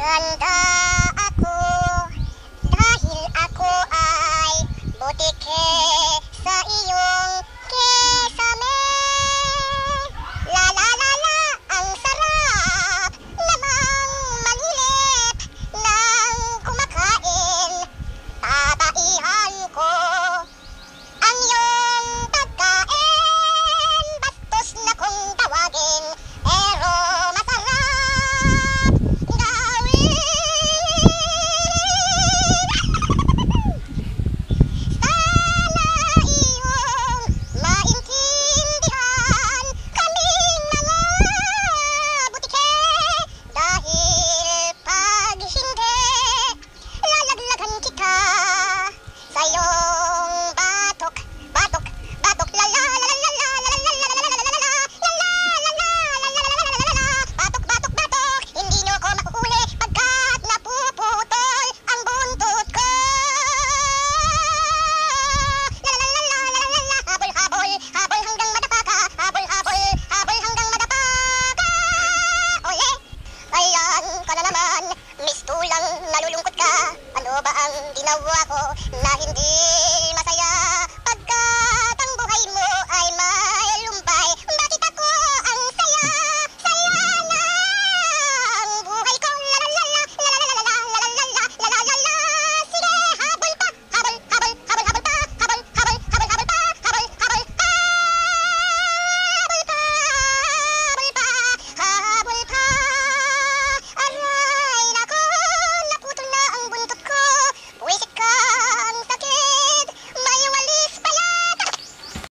Maganda ako dahil ako ay butike sa iyong kesame. La la la la, ang sarap namang manilip ng kumakain. Tataihan ko ang iyong pagkain, bastos na kung tawagin, pero masarap gawin. Sana iyong maintindihan kaming mga butike, dahil pag hindi, lalaglagan kita sa iyong batok, batok, batok, la la la la la la la la la la la batok, batok, batok, hindi nyo ko makuhuli pagkat napuputol ang buntot ko. La la la la la la, habol, habol, habol hanggang madapa ka, habol, habol, habol hanggang madapa ka. Oye, ayan ka na naman, mistulang nalulungkot ka. Ano ba ang ginawa ko na hindi